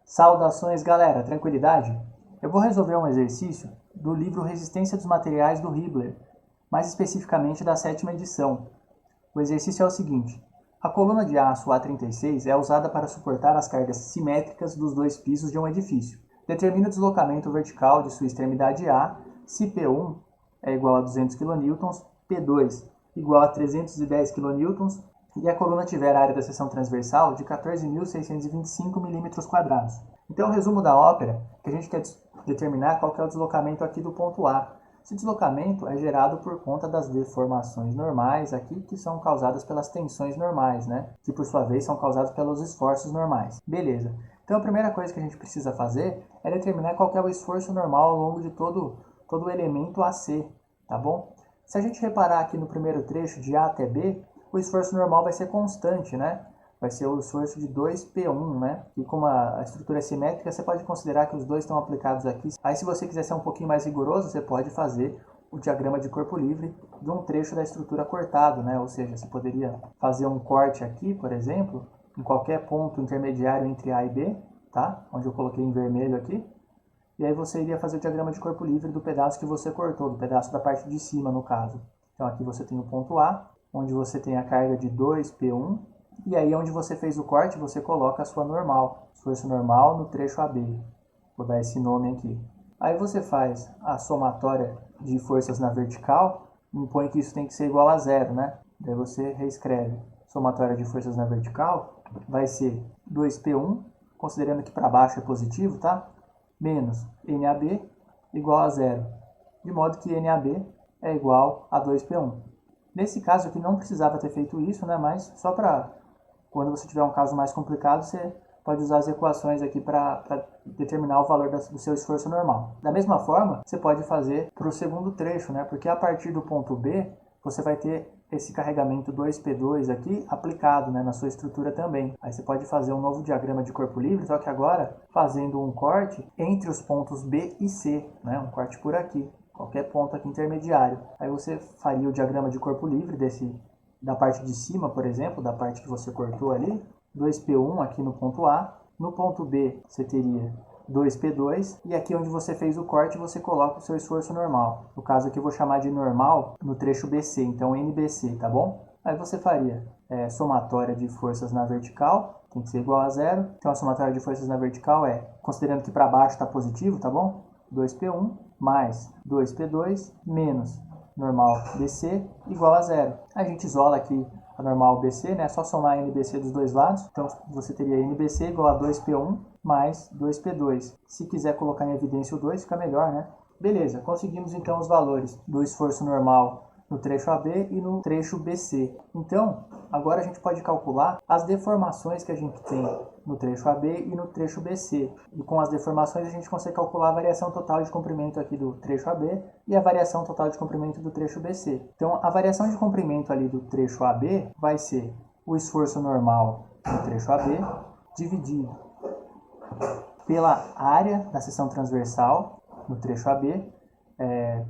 Saudações, galera, tranquilidade? Eu vou resolver um exercício do livro Resistência dos Materiais do Hibbeler, mais especificamente da 7ª edição. O exercício é o seguinte: a coluna de aço A36 é usada para suportar as cargas simétricas dos dois pisos de um edifício. Determina o deslocamento vertical de sua extremidade A, se P1 é igual a 200 kN, P2 igual a 310 kN, e a coluna tiver a área da seção transversal de 14.625 mm². Então, o resumo da ópera, que a gente quer determinar qual que é o deslocamento aqui do ponto A. Esse deslocamento é gerado por conta das deformações normais aqui, que são causadas pelas tensões normais, né? Que por sua vez são causadas pelos esforços normais. Beleza. Então, a primeira coisa que a gente precisa fazer é determinar qual que é o esforço normal ao longo de todo o elemento AC, tá bom? Se a gente reparar aqui no primeiro trecho de A até B, o esforço normal vai ser constante, né? Vai ser o esforço de 2P1, né? E como a estrutura é simétrica, você pode considerar que os dois estão aplicados aqui. Aí, se você quiser ser um pouquinho mais rigoroso, você pode fazer o diagrama de corpo livre de um trecho da estrutura cortado, né? Ou seja, você poderia fazer um corte aqui, por exemplo, em qualquer ponto intermediário entre A e B, tá? Onde eu coloquei em vermelho aqui. E aí você iria fazer o diagrama de corpo livre do pedaço que você cortou, do pedaço da parte de cima, no caso. Então, aqui você tem o ponto A, onde você tem a carga de 2P1, e aí onde você fez o corte, você coloca a sua normal, esforço normal no trecho AB. Vou dar esse nome aqui. Aí você faz a somatória de forças na vertical, impõe que isso tem que ser igual a 0, né? Daí você reescreve. Somatória de forças na vertical vai ser 2P1, considerando que para baixo é positivo, tá? Menos NAB igual a 0, de modo que NAB é igual a 2P1. Nesse caso aqui não precisava ter feito isso, né? Mas só para quando você tiver um caso mais complicado, você pode usar as equações aqui para determinar o valor do seu esforço normal. Da mesma forma, você pode fazer para o segundo trecho, né? Porque a partir do ponto B, você vai ter esse carregamento 2P2 aqui aplicado, né, na sua estrutura também. Aí você pode fazer um novo diagrama de corpo livre, só que agora fazendo um corte entre os pontos B e C, né? Um corte por aqui. Qualquer ponto aqui intermediário. Aí você faria o diagrama de corpo livre da parte de cima, por exemplo, da parte que você cortou ali, 2P1 aqui no ponto A. No ponto B você teria 2P2, e aqui onde você fez o corte você coloca o seu esforço normal. No caso aqui eu vou chamar de normal no trecho BC, então NBC, tá bom? Aí você faria somatória de forças na vertical, tem que ser igual a 0. Então a somatória de forças na vertical é, considerando que para baixo está positivo, tá bom? 2P1 mais 2P2 menos normal BC igual a 0. A gente isola aqui a normal BC, né? É só somar NBC dos dois lados. Então você teria NBC igual a 2P1 mais 2P2. Se quiser colocar em evidência o 2, fica melhor, né? Beleza, conseguimos então os valores do esforço normal no trecho AB e no trecho BC. Então, agora a gente pode calcular as deformações que a gente tem no trecho AB e no trecho BC. E com as deformações a gente consegue calcular a variação total de comprimento aqui do trecho AB e a variação total de comprimento do trecho BC. Então, a variação de comprimento ali do trecho AB vai ser o esforço normal no trecho AB dividido pela área da seção transversal no trecho AB.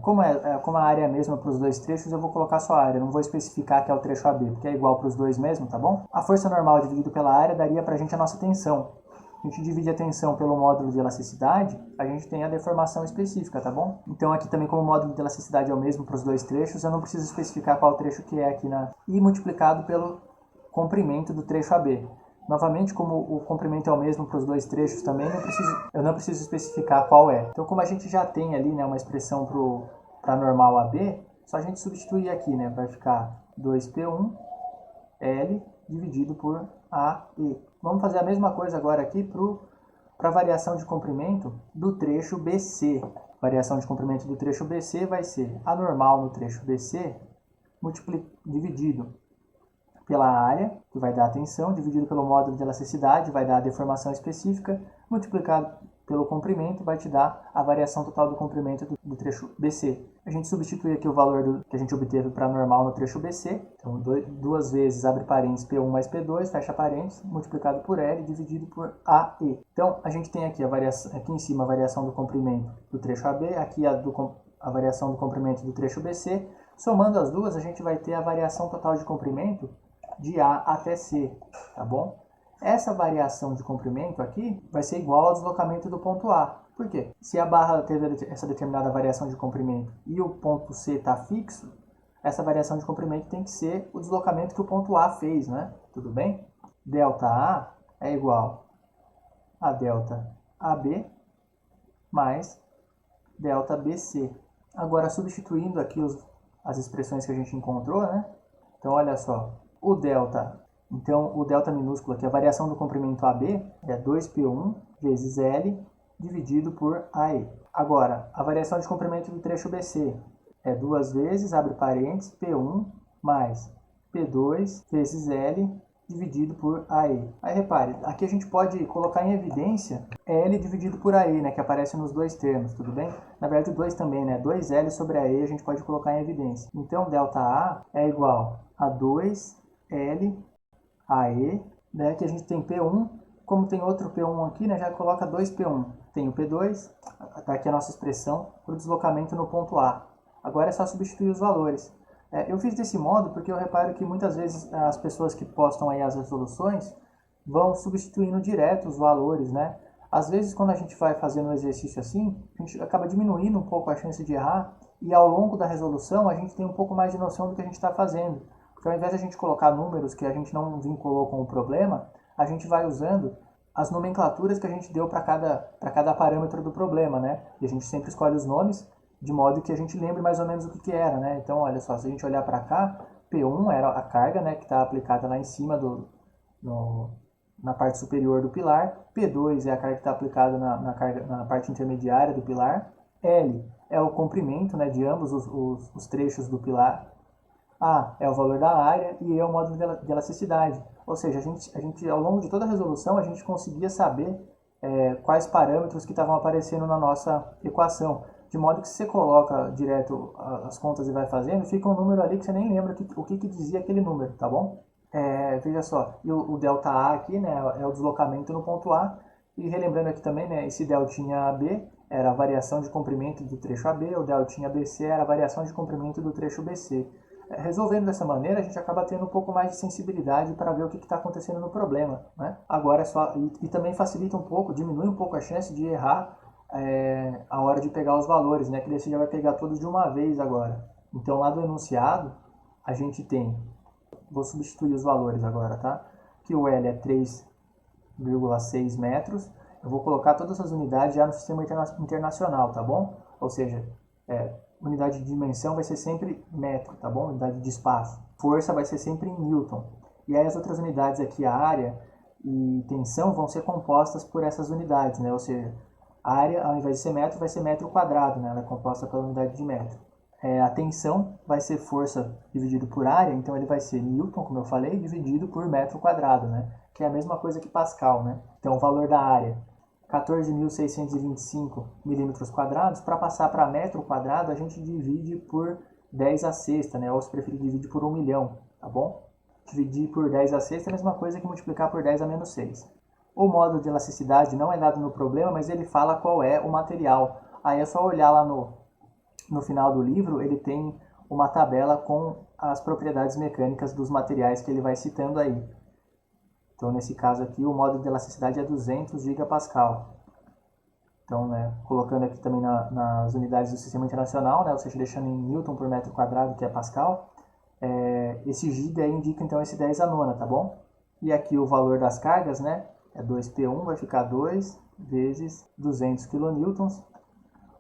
Como a área é a mesma para os dois trechos, eu vou colocar só a área, não vou especificar que é o trecho AB, porque é igual para os dois mesmo, tá bom? A força normal dividido pela área daria para a gente a nossa tensão. A gente divide a tensão pelo módulo de elasticidade, a gente tem a deformação específica, tá bom? Então aqui também, como o módulo de elasticidade é o mesmo para os dois trechos, eu não preciso especificar qual trecho que é aqui e multiplicado pelo comprimento do trecho AB. Novamente, como o comprimento é o mesmo para os dois trechos também, eu não preciso especificar qual é. Então, como a gente já tem ali, né, uma expressão para normal AB, só a gente substituir aqui, né, vai ficar 2P1 L dividido por AE. Vamos fazer a mesma coisa agora aqui para a variação de comprimento do trecho BC. Variação de comprimento do trecho BC vai ser a normal no trecho BC dividido pela área, que vai dar a tensão, dividido pelo módulo de elasticidade, vai dar a deformação específica, multiplicado pelo comprimento, vai te dar a variação total do comprimento do trecho BC. A gente substitui aqui o valor que a gente obteve para normal no trecho BC, então duas vezes, abre parênteses, P1 mais P2, fecha parênteses, multiplicado por L, dividido por AE. Então, a gente tem aqui, aqui em cima a variação do comprimento do trecho AB, aqui a variação do comprimento do trecho BC. Somando as duas, a gente vai ter a variação total de comprimento de A até C, tá bom? Essa variação de comprimento aqui vai ser igual ao deslocamento do ponto A. Por quê? Se a barra teve essa determinada variação de comprimento e o ponto C está fixo, essa variação de comprimento tem que ser o deslocamento que o ponto A fez, né? Tudo bem? ΔA é igual a delta AB mais delta BC. Agora, substituindo aqui as expressões que a gente encontrou, né? Então, olha só, o delta minúsculo aqui, a variação do comprimento AB é 2P1 vezes L dividido por AE. Agora, a variação de comprimento do trecho BC é 2 vezes, abre parênteses, P1 mais P2 vezes L dividido por AE. Aí repare, aqui a gente pode colocar em evidência L dividido por AE, né, que aparece nos dois termos, tudo bem? Na verdade o 2 também, né, 2L sobre AE a gente pode colocar em evidência. Então ΔA é igual a 2L AE, né, que a gente tem P1, como tem outro P1 aqui, né, já coloca 2P1. Tem o P2, tá aqui a nossa expressão para o deslocamento no ponto A. Agora é só substituir os valores. Eu fiz desse modo porque eu reparo que muitas vezes as pessoas que postam aí as resoluções vão substituindo direto os valores, né? Às vezes quando a gente vai fazendo um exercício assim, a gente acaba diminuindo um pouco a chance de errar e ao longo da resolução a gente tem um pouco mais de noção do que a gente está fazendo. Porque ao invés de a gente colocar números que a gente não vinculou com o problema, a gente vai usando as nomenclaturas que a gente deu para cada parâmetro do problema, né? E a gente sempre escolhe os nomes de modo que a gente lembre mais ou menos o que era, né? Então, olha só, se a gente olhar para cá, P1 era a carga, né, que está aplicada lá em cima na parte superior do pilar, P2 é a carga que está aplicada na parte intermediária do pilar, L é o comprimento, né, de ambos os trechos do pilar, A é o valor da área e E é o módulo de elasticidade. Ou seja, a gente ao longo de toda a resolução, a gente conseguia saber quais parâmetros que estavam aparecendo na nossa equação. De modo que se você coloca direto as contas e vai fazendo, fica um número ali que você nem lembra o que dizia aquele número, tá bom? Veja só, e o ΔA aqui, né, é o deslocamento no ponto A, e relembrando aqui também, né, esse deltinha AB era a variação de comprimento do trecho AB, o deltinha BC era a variação de comprimento do trecho BC. Resolvendo dessa maneira, a gente acaba tendo um pouco mais de sensibilidade para ver o que está acontecendo no problema, né? Agora é só, e também facilita um pouco, diminui um pouco a chance de errar a hora de pegar os valores, né? Que daí você já vai pegar todos de uma vez agora. Então lá do enunciado a gente tem, vou substituir os valores agora, tá? Que o L é 3,6 metros, eu vou colocar todas as unidades já no sistema internacional, tá bom? Ou seja, unidade de dimensão vai ser sempre metro, tá bom? Unidade de espaço. Força vai ser sempre em Newton. E aí as outras unidades aqui, a área e tensão, vão ser compostas por essas unidades, né? Ou seja, a área, ao invés de ser metro, vai ser metro quadrado, né? Ela é composta pela unidade de metro. A tensão vai ser força dividido por área, então ele vai ser Newton, como eu falei, dividido por metro quadrado, né? Que é a mesma coisa que Pascal, né? Então o valor da área, 14.625 milímetros quadrados. Para passar para metro quadrado, a gente divide por 10 a sexta, né? Ou se preferir, divide por 1 milhão, tá bom? Dividir por 10 a sexta é a mesma coisa que multiplicar por 10 a menos 6. O módulo de elasticidade não é dado no problema, mas ele fala qual é o material. Aí é só olhar lá no final do livro, ele tem uma tabela com as propriedades mecânicas dos materiais que ele vai citando aí. Então, nesse caso aqui, o módulo de elasticidade é 200 gigapascal. Então, né, colocando aqui também nas unidades do sistema internacional, né, ou seja, deixando em Newton por metro quadrado, que é Pascal, esse giga aí indica então esse 10 a nona, tá bom? E aqui o valor das cargas, né, é 2P1, vai ficar 2 vezes 200 kN.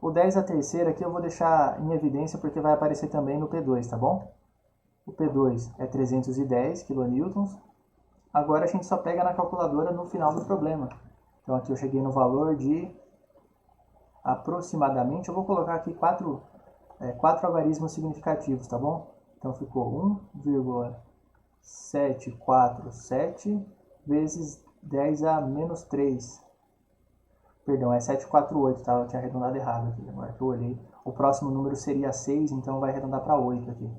O 10 a terceira aqui eu vou deixar em evidência porque vai aparecer também no P2, tá bom? O P2 é 310 kN. Agora a gente só pega na calculadora no final do problema. Então aqui eu cheguei no valor de aproximadamente, eu vou colocar aqui quatro algarismos significativos, tá bom? Então ficou 1,747 vezes 10 a menos 3. Perdão, é 748, tá? Eu tinha arredondado errado aqui, agora que eu olhei. O próximo número seria 6, então vai arredondar para 8 aqui.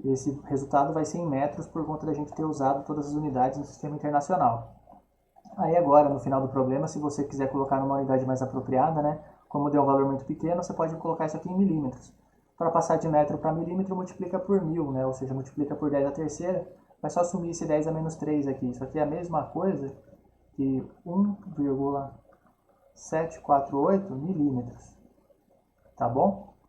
Esse resultado vai ser em metros por conta da gente ter usado todas as unidades no sistema internacional. Aí agora, no final do problema, se você quiser colocar numa unidade mais apropriada, né? Como deu um valor muito pequeno, você pode colocar isso aqui em milímetros. Para passar de metro para milímetro, multiplica por 1000, né? Ou seja, multiplica por 10 a terceira, vai só sumir esse 10 a menos 3 aqui. Isso aqui é a mesma coisa que 1,748 milímetros. Tá bom?